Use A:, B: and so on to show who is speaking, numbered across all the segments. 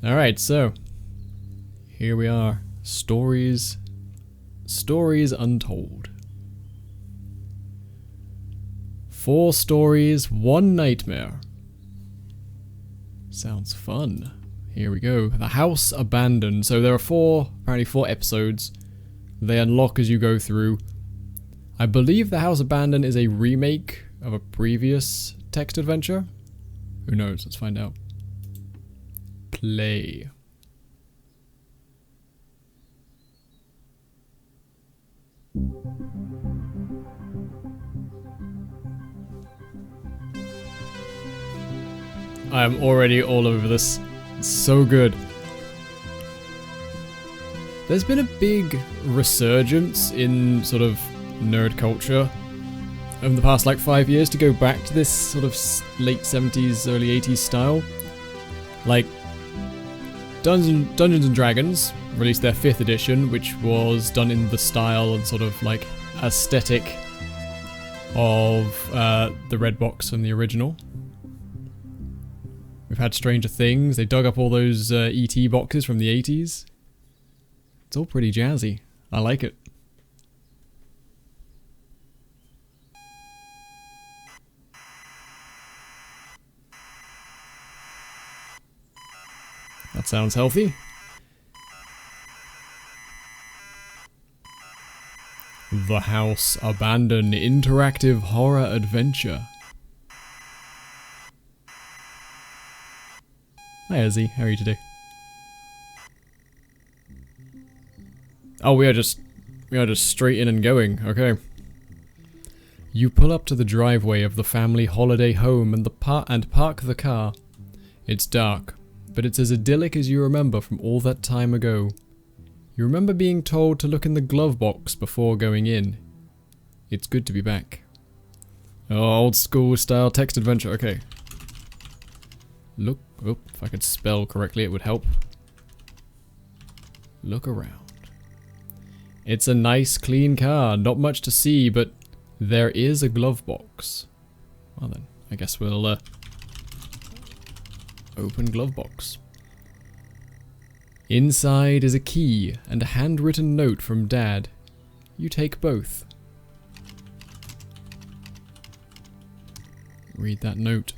A: Alright, so here we are. Stories Untold. 4 stories, 1 nightmare. Sounds fun. Here we go. The House Abandoned. So there are apparently 4 episodes. They unlock as you go through. I believe The House Abandoned is a remake of a previous text adventure. Who knows? Let's find out. Play. I am already all over this. It's so good. There's been a big resurgence in sort of nerd culture over the past like 5 years to go back to this sort of late 70s, early 80s style. Like Dungeons and Dragons released their 5th edition, which was done in the style and sort of like aesthetic of the red box from the original. We've had Stranger Things. They dug up all those E.T. boxes from the 80s. It's all pretty jazzy. I like it. That sounds healthy. The House Abandoned Interactive Horror Adventure. Hi Izzy, how are you today? Oh, we are just straight in and going, okay. You pull up to the driveway of the family holiday home and park the car. It's dark, but it's as idyllic as you remember from all that time ago. You remember being told to look in the glove box before going in. It's good to be back. Oh, old school style text adventure, okay. Look, oh, if I could spell correctly it would help. Look around. It's a nice clean car, not much to see, but there is a glove box. Well then, I guess we'll open glove box. Inside is a key and a handwritten note from Dad. You take both. Read that note.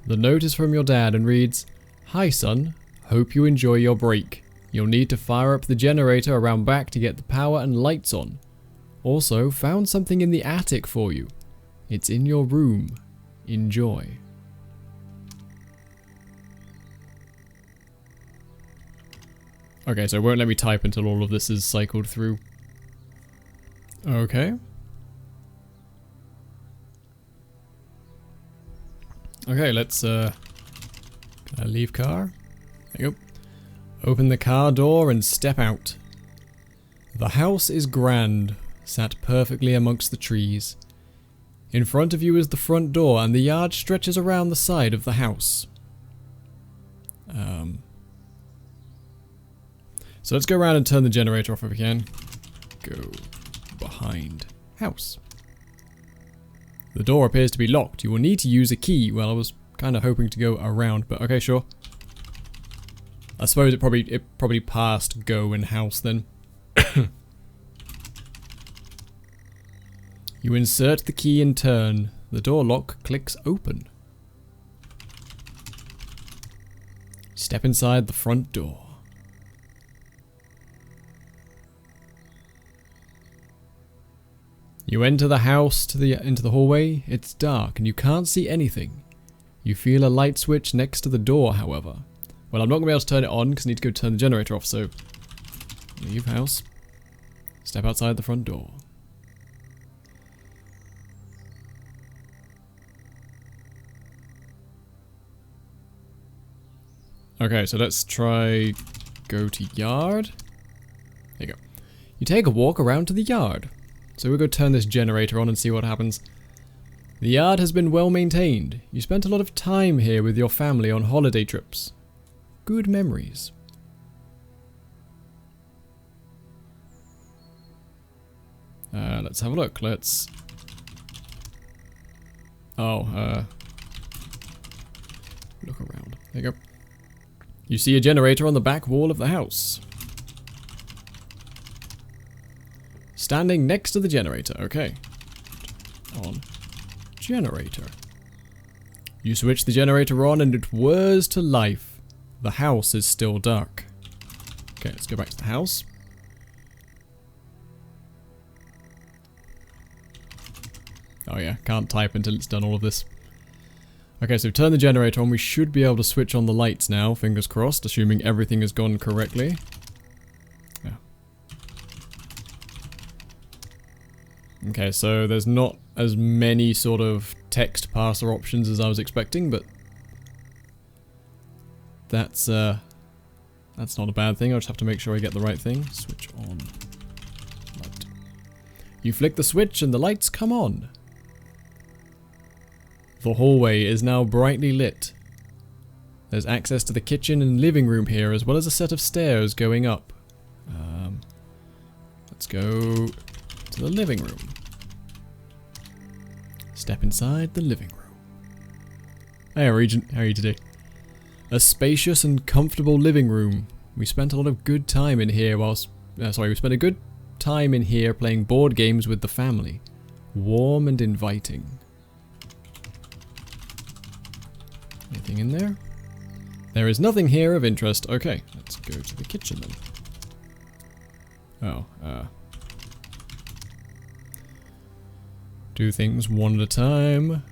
A: The note is from your dad and reads, "Hi son, hope you enjoy your break. You'll need to fire up the generator around back to get the power and lights on. Also, found something in the attic for you. It's in your room. Enjoy." Okay, so it won't let me type until all of this is cycled through. Okay. Okay, let's, can I leave car? There you go. Open the car door and step out. The house is grand, sat perfectly amongst the trees. In front of you is the front door and the yard stretches around the side of the house. So let's go around and turn the generator off if we can. Go behind house. The door appears to be locked. You will need to use a key. Well, I was kind of hoping to go around, but okay, sure. I suppose it probably passed go in house then. You insert the key and turn. The door lock clicks open. Step inside the front door. You enter the house into the hallway. It's dark and you can't see anything. You feel a light switch next to the door, however. Well, I'm not going to be able to turn it on because I need to go turn the generator off, so leave house. Step outside the front door. Okay, so let's try go to yard. There you go. You take a walk around to the yard. So we'll go turn this generator on and see what happens. The yard has been well maintained. You spent a lot of time here with your family on holiday trips. Good memories. Let's have a look. Let's... Oh, look around. There you go. You see a generator on the back wall of the house. Standing next to the generator. Okay. On. Generator. You switch the generator on and it whirs to life. The house is still dark. Okay, let's go back to the house. Oh yeah, can't type until it's done all of this. Okay, so turn the generator on. We should be able to switch on the lights now, fingers crossed, assuming everything has gone correctly. Yeah. Okay, so there's not as many sort of text parser options as I was expecting, but that's not a bad thing. I'll just have to make sure I get the right thing. Switch on. Light. You flick the switch and the lights come on. The hallway is now brightly lit. There's access to the kitchen and living room here, as well as a set of stairs going up. Let's go to the living room. Step inside the living room. Hey Regent, how are you today? A spacious and comfortable living room. We spent a lot of good time in here we spent a good time in here playing board games with the family. Warm and inviting. Anything in there? There is nothing here of interest. Okay, let's go to the kitchen then. Oh, do things one at a time.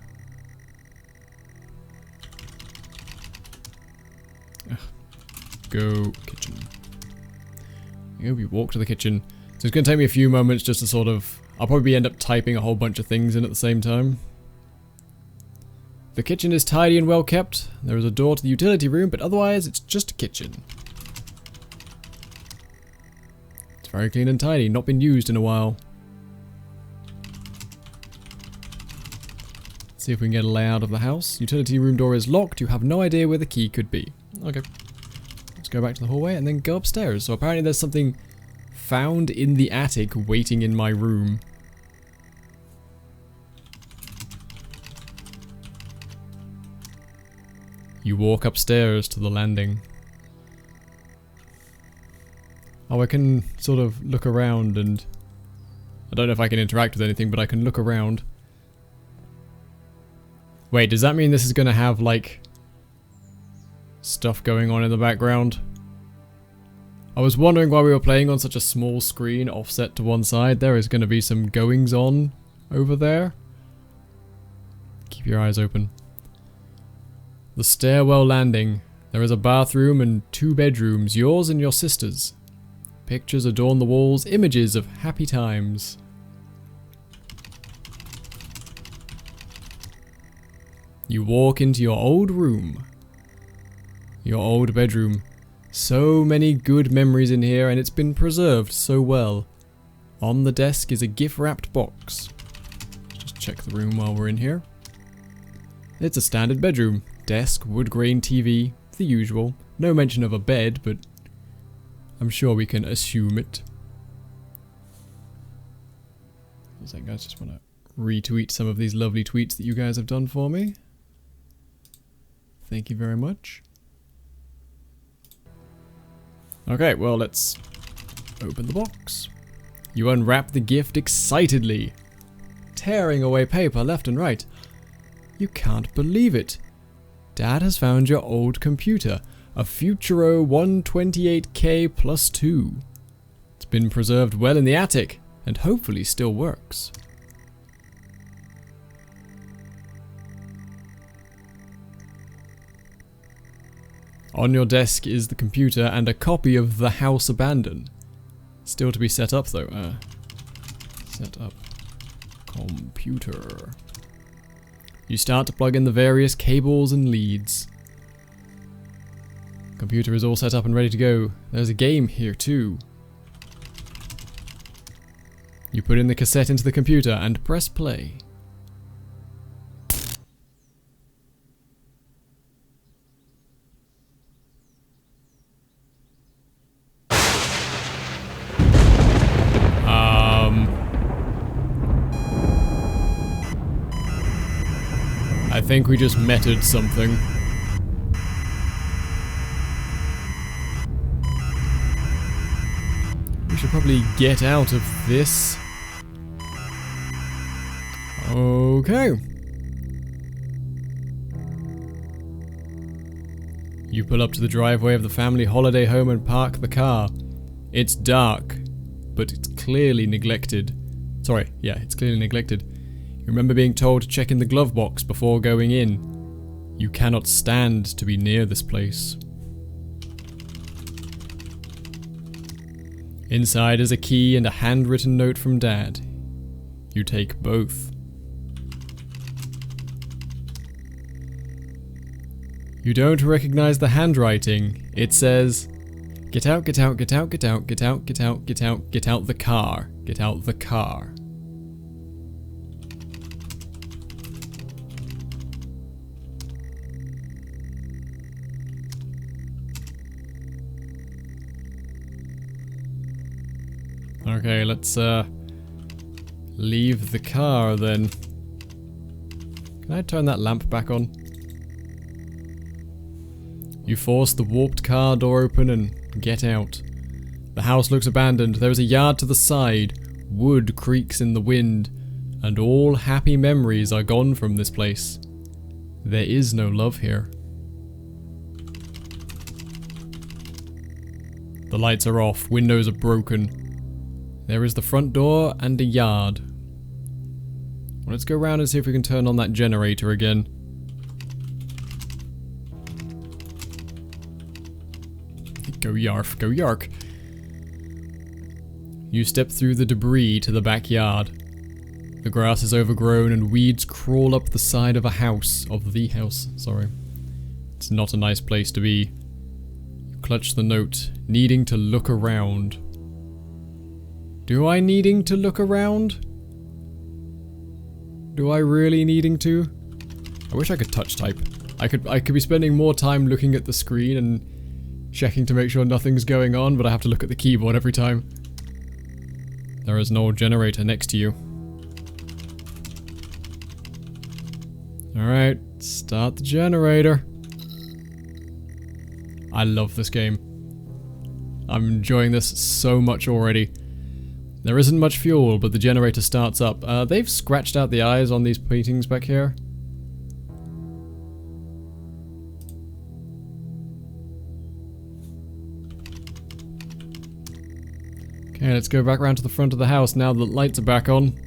A: Go kitchen. We walk to the kitchen. So it's going to take me a few moments just to sort of... I'll probably end up typing a whole bunch of things in at the same time. The kitchen is tidy and well kept. There is a door to the utility room, but otherwise it's just a kitchen. It's very clean and tidy, not been used in a while. Let's see if we can get a layout of the house. Utility room door is locked. You have no idea where the key could be. Okay. Let's go back to the hallway and then go upstairs. So apparently there's something found in the attic waiting in my room. You walk upstairs to the landing. Oh, I can sort of look around and... I don't know if I can interact with anything, but I can look around. Wait, does that mean this is going to have, like, stuff going on in the background? I was wondering why we were playing on such a small screen offset to one side. There is going to be some goings on over there. Keep your eyes open. The stairwell landing. There is a bathroom and 2 bedrooms, yours and your sister's. Pictures adorn the walls, images of happy times. You walk into your old room. Your old bedroom. So many good memories in here, and it's been preserved so well. On the desk is a gift-wrapped box. Just check the room while we're in here. It's a standard bedroom. Desk, wood grain TV, the usual. No mention of a bed, but I'm sure we can assume it. What's that, guys? Just want to retweet some of these lovely tweets that you guys have done for me. Thank you very much. Okay, well, let's open the box. You unwrap the gift excitedly, tearing away paper left and right. You can't believe it. Dad has found your old computer, a Futuro 128K plus 2. It's been preserved well in the attic, and hopefully still works. On your desk is the computer and a copy of The House Abandoned. Still to be set up though. Set up computer. You start to plug in the various cables and leads. Computer is all set up and ready to go. There's a game here too. You put in the cassette into the computer and press play. I think we just meted something. should probably get out of this. Okay. You pull up to the driveway of the family holiday home and park the car. It's dark, but it's clearly neglected. Sorry, yeah, it's clearly neglected. You remember being told to check in the glove box before going in. You cannot stand to be near this place. Inside is a key and a handwritten note from Dad. You take both. You don't recognize the handwriting. It says, "Get out, get out, get out, get out, get out, get out, get out, get out the car, get out the car." Okay, let's leave the car then. Can I turn that lamp back on? You force the warped car door open and get out. The house looks abandoned. There is a yard to the side. Wood creaks in the wind, and all happy memories are gone from this place. There is no love here. The lights are off. Windows are broken. There is the front door and a yard. Well, let's go around and see if we can turn on that generator again. Go yarf, go yark. You step through the debris to the backyard. The grass is overgrown and weeds crawl up the side of the house, sorry. It's not a nice place to be. You clutch the note, needing to look around. Do I needing to look around? Do I really needing to? I wish I could touch type. I could be spending more time looking at the screen and checking to make sure nothing's going on, but I have to look at the keyboard every time. There is an old generator next to you. Alright, start the generator. I love this game. I'm enjoying this so much already. There isn't much fuel, but the generator starts up. They've scratched out the eyes on these paintings back here. Okay, let's go back around to the front of the house now that the lights are back on.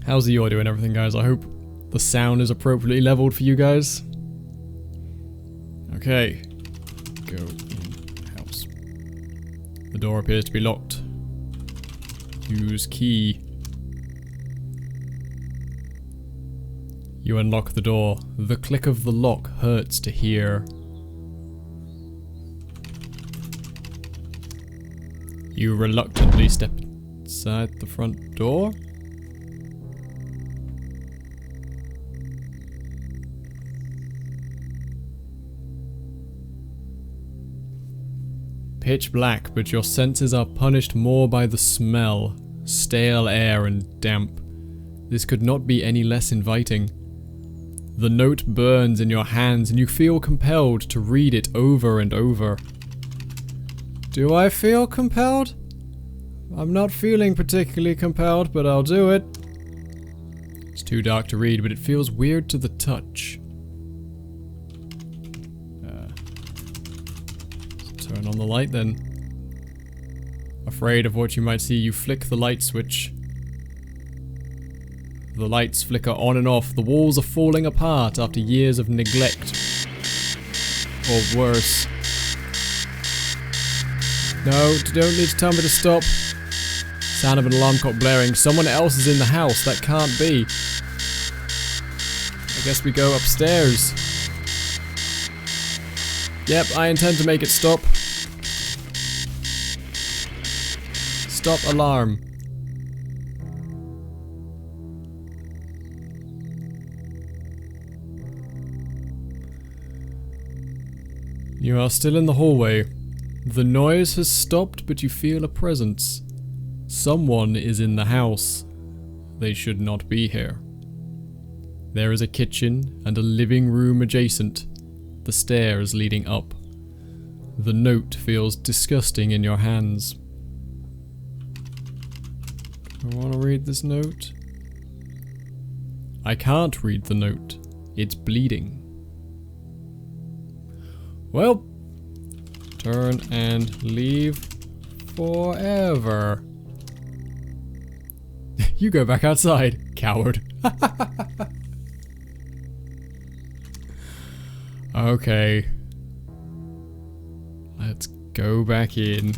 A: How's the audio and everything, guys? I hope the sound is appropriately leveled for you guys. Okay, go in house. The door appears to be locked. Use key. You unlock the door. The click of the lock hurts to hear. You reluctantly step inside the front door. Pitch black, but your senses are punished more by the smell, stale air and damp. This could not be any less inviting. The note burns in your hands and you feel compelled to read it over and over. Do I feel compelled? I'm not feeling particularly compelled, but I'll do it. It's too dark to read, but it feels weird to the touch. Turn on the light then. Afraid of what you might see, you flick the light switch. The lights flicker on and off. The walls are falling apart after years of neglect. Or worse. No, you don't need to tell me to stop. Sound of an alarm clock blaring. Someone else is in the house. That can't be. I guess we go upstairs. Yep, I intend to make it stop. Stop alarm. You are still in the hallway. The noise has stopped, but you feel a presence. Someone is in the house. They should not be here. There is a kitchen and a living room adjacent. the stairs leading up. The note feels disgusting in your hands. Do I want to read this note? I can't read the note. It's bleeding. Well, turn and leave forever. You go back outside, coward. Okay. Let's go back in.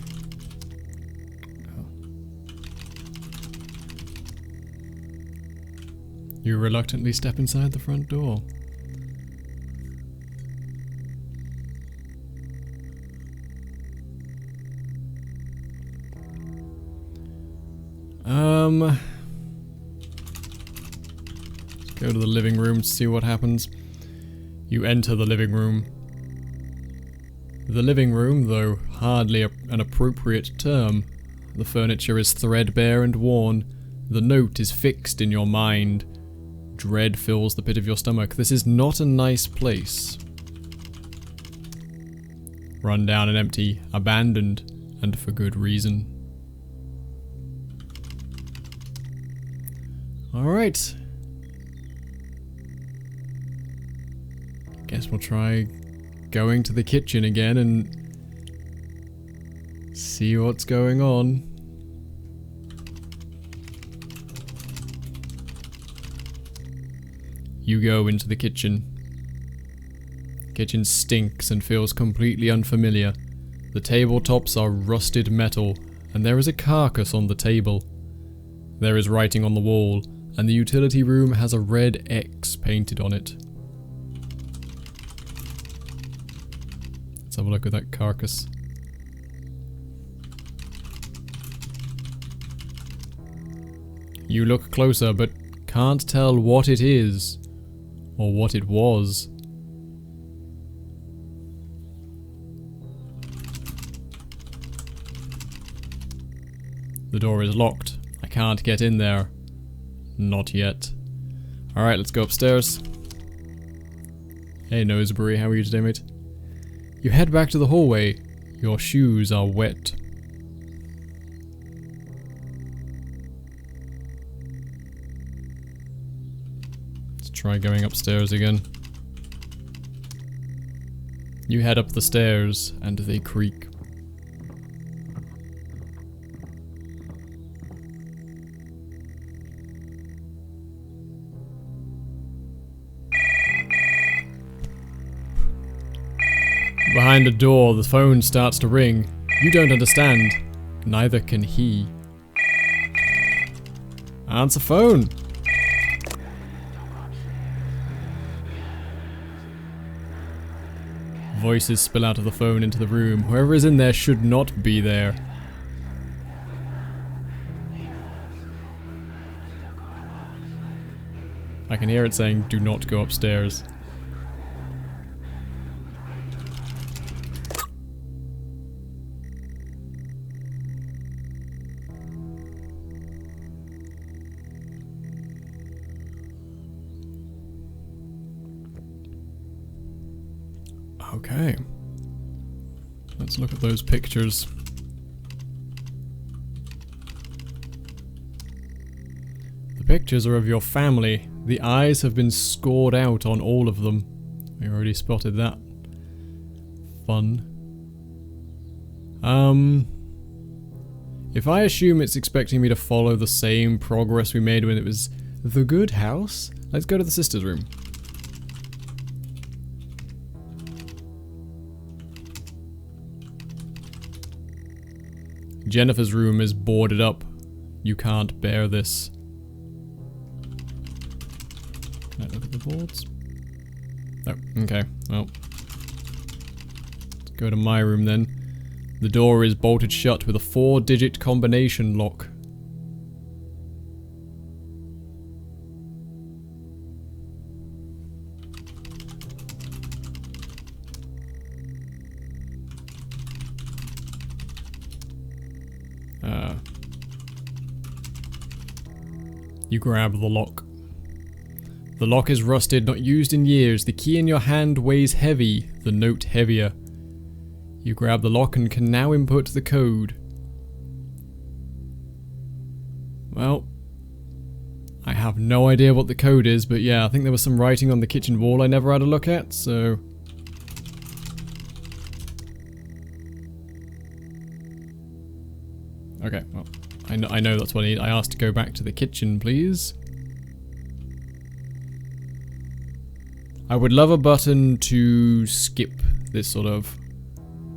A: You reluctantly step inside the front door. Let's go to the living room to see what happens. You enter the living room. The living room, though hardly an appropriate term. The furniture is threadbare and worn. The note is fixed in your mind. Dread fills the pit of your stomach. This is not a nice place. Run down and empty, abandoned, and for good reason. Alright. Guess we'll try going to the kitchen again and see what's going on. You go into the kitchen. The kitchen stinks and feels completely unfamiliar. The tabletops are rusted metal, and there is a carcass on the table. There is writing on the wall, and the utility room has a red X painted on it. Let's have a look at that carcass. You look closer, but can't tell what it is, or what it was. The door is locked. I can't get in there. Not yet. Alright, let's go upstairs. Hey Noseberry, how are you today, mate? You head back to the hallway. Your shoes are wet. Let's try going upstairs again. You head up the stairs, and they creak. Behind a door, the phone starts to ring. You don't understand. Neither can he. Answer phone. Voices spill out of the phone into the room. Whoever is in there should not be there. I can hear it saying, "Do not go upstairs." Okay. Let's look at those pictures. The pictures are of your family. The eyes have been scored out on all of them. We already spotted that. Fun. If I assume it's expecting me to follow the same progress we made when it was the good house, let's go to the sister's room. Jennifer's room is boarded up. You can't bear this. Can I look at the boards? Oh, okay. Well. Let's go to my room then. The door is bolted shut with a 4-digit combination lock. You grab the lock. The lock is rusted, not used in years. The key in your hand weighs heavy, the note heavier. You grab the lock and can now input the code. Well, I have no idea what the code is, but yeah, I think there was some writing on the kitchen wall I never had a look at, so... Okay, well, I know that's what I need. I asked to go back to the kitchen, please. I would love a button to skip this sort of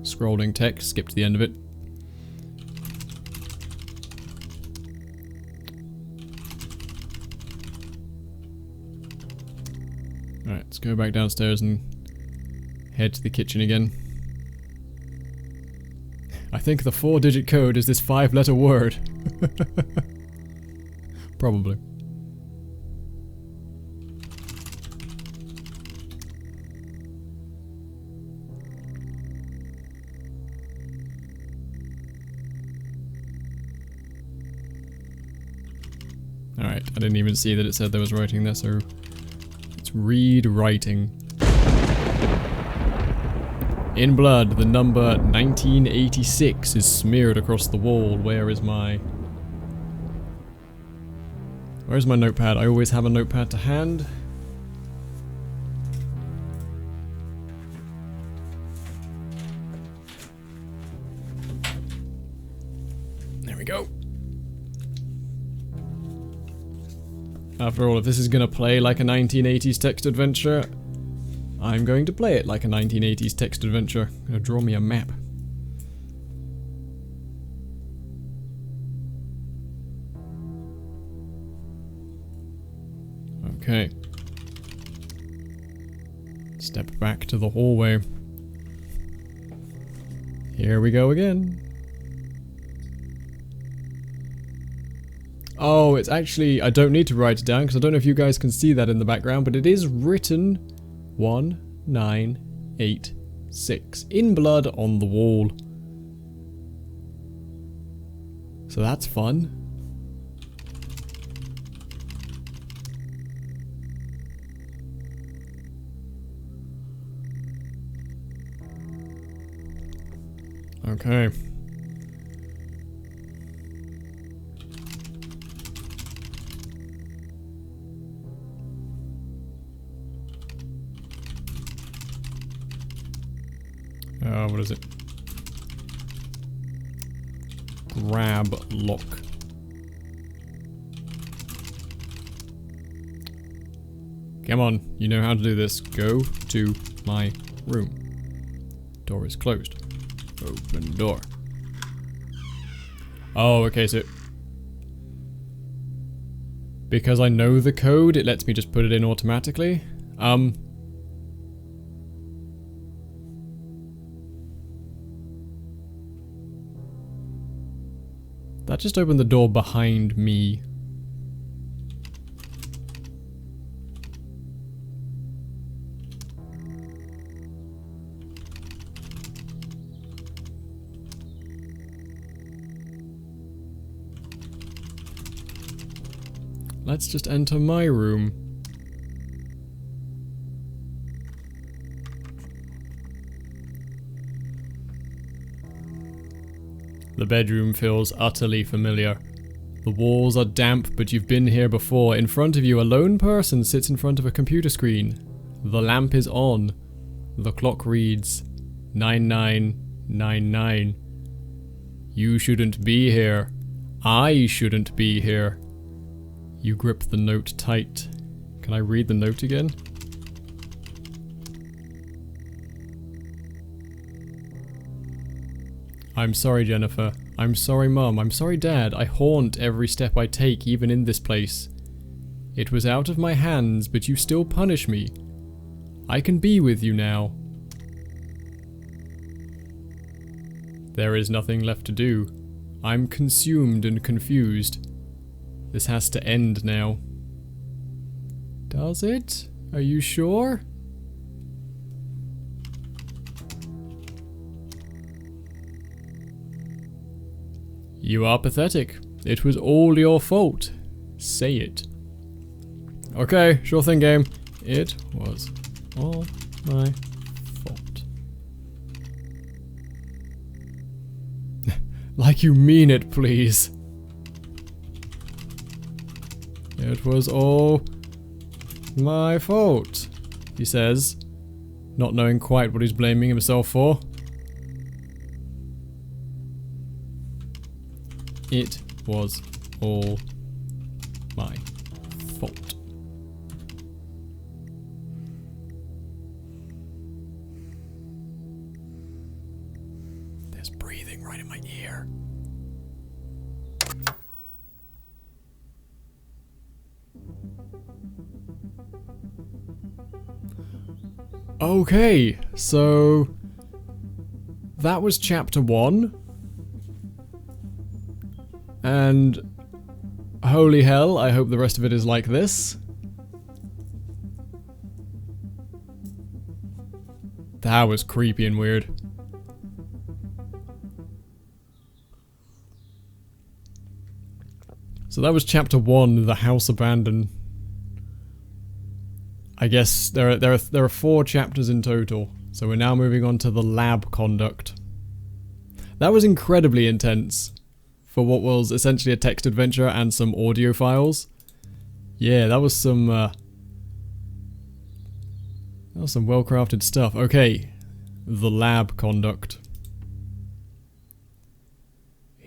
A: scrolling text, skip to the end of it. Alright, let's go back downstairs and head to the kitchen again. I think the 4-digit code is this 5-letter word. Probably. Alright, I didn't even see that it said there was writing there, so let's read writing. In blood, the number 1986 is smeared across the wall. Where's my notepad? I always have a notepad to hand. There we go. After all, if this is gonna play like a 1980s text adventure, I'm going to play it like a 1980s text adventure. I'm gonna draw me a map. Okay. Step back to the hallway. Here we go again. Oh, it's actually, I don't need to write it down because I don't know if you guys can see that in the background, but it is written 1986 in blood on the wall. So that's fun. Okay. What is it? Grab lock. Come on, you know how to do this. Go to my room. Door is closed. Open door. Oh, okay, so because I know the code, it lets me just put it in automatically. That just opened the door behind me. Let's just enter my room. The bedroom feels utterly familiar. The walls are damp, but you've been here before. In front of you, a lone person sits in front of a computer screen. The lamp is on. The clock reads 9999. You shouldn't be here. I shouldn't be here. You grip the note tight. Can I read the note again? I'm sorry, Jennifer. I'm sorry, Mum. I'm sorry, Dad. I haunt every step I take, even in this place. It was out of my hands, but you still punish me. I can be with you now. There is nothing left to do. I'm consumed and confused. This has to end now. Does it? Are you sure? You are pathetic. It was all your fault. Say it. Okay, sure thing, game. It was all my fault. Like you mean it, please. It was all my fault, he says, not knowing quite what he's blaming himself for. It was all my fault. There's breathing right in my ear. Okay, so that was chapter 1. And holy hell, I hope the rest of it is like this. That was creepy and weird. So that was chapter 1, The House Abandoned. I guess there are 4 chapters in total. So we're now moving on to the lab conduct. That was incredibly intense for what was essentially a text adventure and some audio files. Yeah, that was some well-crafted stuff. Okay, the lab conduct.